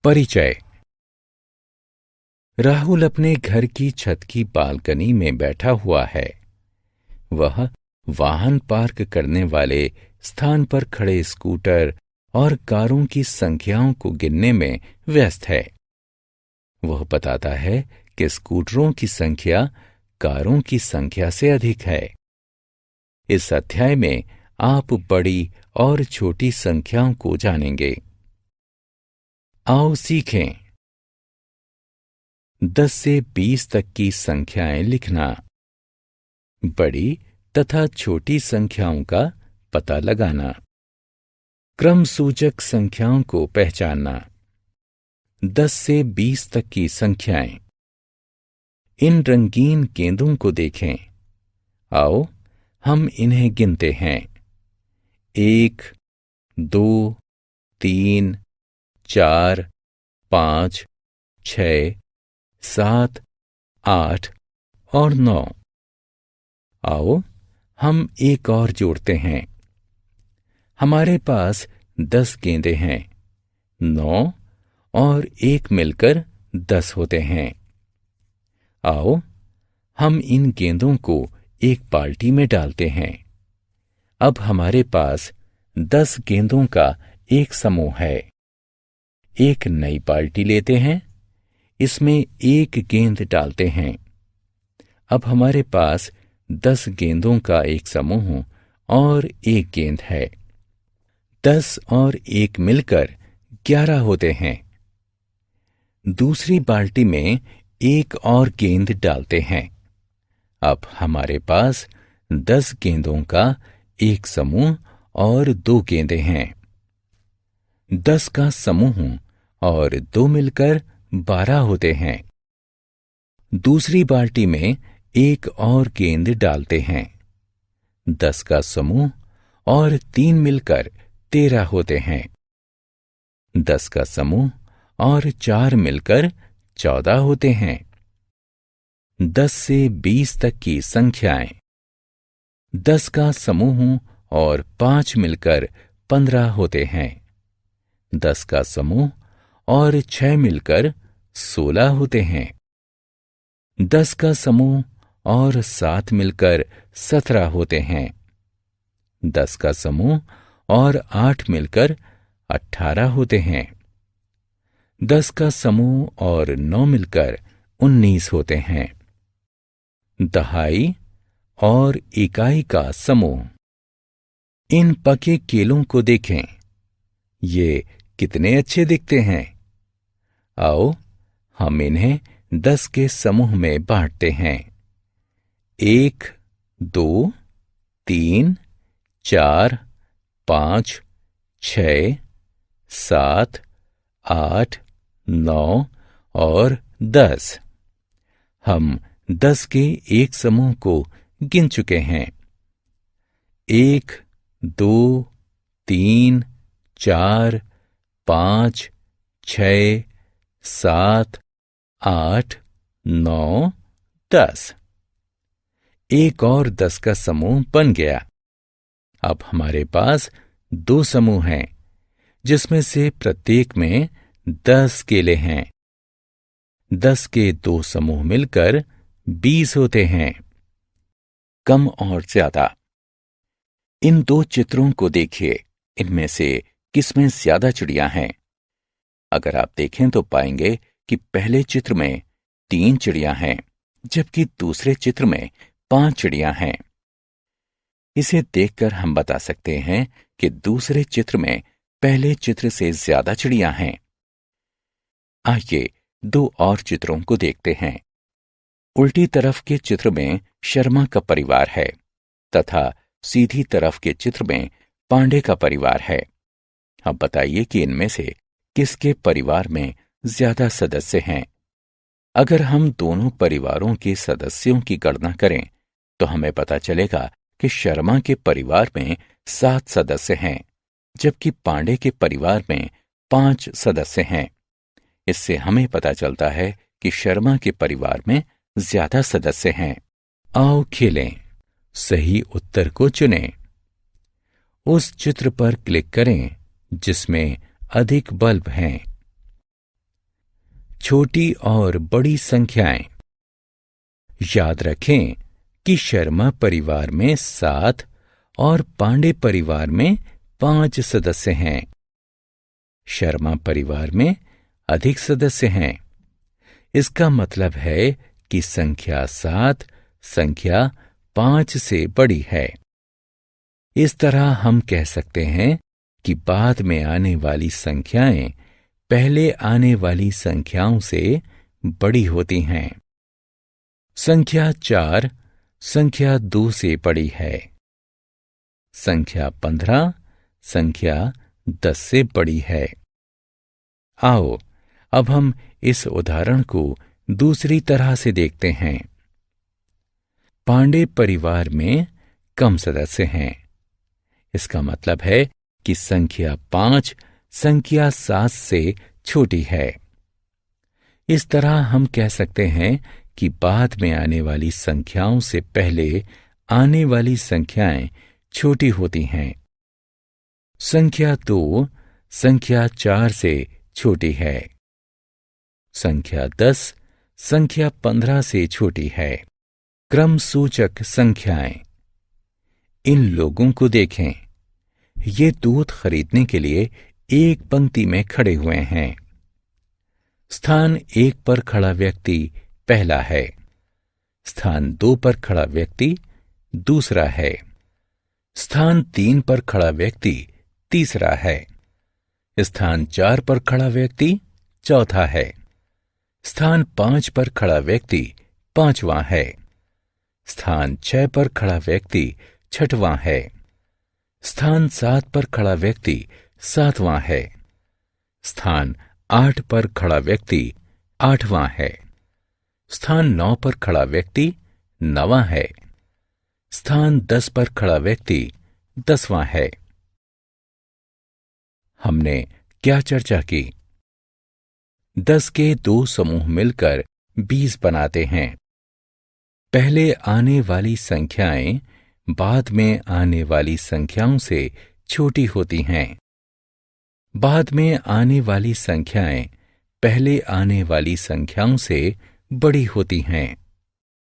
परिचय। राहुल अपने घर की छत की बालकनी में बैठा हुआ है। वह वाहन पार्क करने वाले स्थान पर खड़े स्कूटर और कारों की संख्याओं को गिनने में व्यस्त है। वह बताता है कि स्कूटरों की संख्या कारों की संख्या से अधिक है। इस अध्याय में आप बड़ी और छोटी संख्याओं को जानेंगे। आओ सीखें। 10 से 20 तक की संख्याएं लिखना। बड़ी तथा छोटी संख्याओं का पता लगाना। क्रम सूचक संख्याओं को पहचानना। 10 से 20 तक की संख्याएं। इन रंगीन गेंदों को देखें। आओ हम इन्हें गिनते हैं। 1, 2, 3, 4, 5, 6, 7, 8 और 9। आओ हम एक और जोड़ते हैं। हमारे पास 10 गेंदें हैं। 9 और 1 मिलकर 10 होते हैं। आओ हम इन गेंदों को एक बाल्टी में डालते हैं। अब हमारे पास 10 गेंदों का एक समूह है। एक नई बाल्टी लेते हैं। इसमें एक गेंद डालते हैं। अब हमारे पास 10 गेंदों का एक समूह और एक गेंद है। 10 और 1 मिलकर 11 होते हैं। दूसरी बाल्टी में एक और गेंद डालते हैं। अब हमारे पास 10 गेंदों का एक समूह और 2 गेंदें हैं। 10 का समूह और 2 मिलकर 12 होते हैं। दूसरी बाल्टी में एक और गेंद डालते हैं। 10 का समूह और 3 मिलकर 13 होते हैं। 10 का समूह और 4 मिलकर 14 होते हैं। 10 से 20 तक की संख्याएं। 10 का समूह और 5 मिलकर 15 होते हैं। 10 का समूह और 6 मिलकर 16 होते हैं। 10 का समूह और 7 मिलकर 17 होते हैं। 10 का समूह और 8 मिलकर 18 होते हैं। 10 का समूह और 9 मिलकर 19 होते हैं। दहाई और इकाई का समूह। इन पके केलों को देखें। ये कितने अच्छे दिखते हैं। आओ हम इन्हें 10 के समूह में बांटते हैं। 1, 2, 3, 4, 5, 6, 7, 8, 9 और 10। हम 10 के एक समूह को गिन चुके हैं। 1, 2, 3, 4, 5, 6, 7, 8, 9, 10। एक और 10 का समूह बन गया। अब हमारे पास 2 समूह हैं, जिसमें से प्रत्येक में 10 केले हैं। 10 के 2 समूह मिलकर 20 होते हैं। कम और ज्यादा। इन 2 चित्रों को देखिए। इनमें से किसमें ज्यादा चिड़िया हैं? अगर आप देखें तो पाएंगे कि पहले चित्र में 3 चिड़िया हैं, जबकि दूसरे चित्र में 5 चिड़िया हैं। इसे देखकर हम बता सकते हैं कि दूसरे चित्र में पहले चित्र से ज्यादा चिड़िया हैं। आइए 2 और चित्रों को देखते हैं। उल्टी तरफ के चित्र में शर्मा का परिवार है तथा सीधी तरफ के चित्र में पांडे का परिवार है। अब बताइए कि इनमें से किसके परिवार में ज्यादा सदस्य हैं। अगर हम दोनों परिवारों के सदस्यों की गणना करें तो हमें पता चलेगा कि शर्मा के परिवार में 7 सदस्य हैं, जबकि पांडे के परिवार में 5 सदस्य हैं। इससे हमें पता चलता है कि शर्मा के परिवार में ज्यादा सदस्य हैं। आओ खेलें। सही उत्तर को चुनें। उस चित्र पर क्लिक करें जिसमें अधिक बल्ब हैं। छोटी और बड़ी संख्याएं। याद रखें कि शर्मा परिवार में 7 और पांडे परिवार में 5 सदस्य हैं। शर्मा परिवार में अधिक सदस्य हैं। इसका मतलब है कि संख्या 7 संख्या 5 से बड़ी है। इस तरह हम कह सकते हैं कि बाद में आने वाली संख्याएं पहले आने वाली संख्याओं से बड़ी होती हैं। संख्या 4 संख्या 2 से बड़ी है। संख्या 15 संख्या 10 से बड़ी है। आओ अब हम इस उदाहरण को दूसरी तरह से देखते हैं। पांडे परिवार में कम सदस्य हैं। इसका मतलब है कि संख्या 5 संख्या 7 से छोटी है। इस तरह हम कह सकते हैं कि बाद में आने वाली संख्याओं से पहले आने वाली संख्याएं छोटी होती हैं। संख्या 2 संख्या 4 से छोटी है। संख्या 10 संख्या 15 से छोटी है। क्रम सूचक संख्याएं। इन लोगों को देखें। ये दूध खरीदने के लिए एक पंक्ति में खड़े हुए हैं। स्थान 1 पर खड़ा व्यक्ति पहला है। स्थान 2 पर खड़ा व्यक्ति दूसरा है। स्थान 3 पर खड़ा व्यक्ति तीसरा है। स्थान 4 पर खड़ा व्यक्ति चौथा है। स्थान 5 पर खड़ा व्यक्ति पांचवां है। स्थान 6 पर खड़ा व्यक्ति छठवां है। स्थान 7 पर खड़ा व्यक्ति सातवां है। स्थान 8 पर खड़ा व्यक्ति आठवां है। स्थान 9 पर खड़ा व्यक्ति नवां है। स्थान 10 पर खड़ा व्यक्ति 10वां है। हमने क्या चर्चा की? 10 के 2 समूह मिलकर 20 बनाते हैं। पहले आने वाली संख्याएं बाद में आने वाली संख्याओं से छोटी होती हैं। बाद में आने वाली संख्याएं पहले आने वाली संख्याओं से बड़ी होती हैं।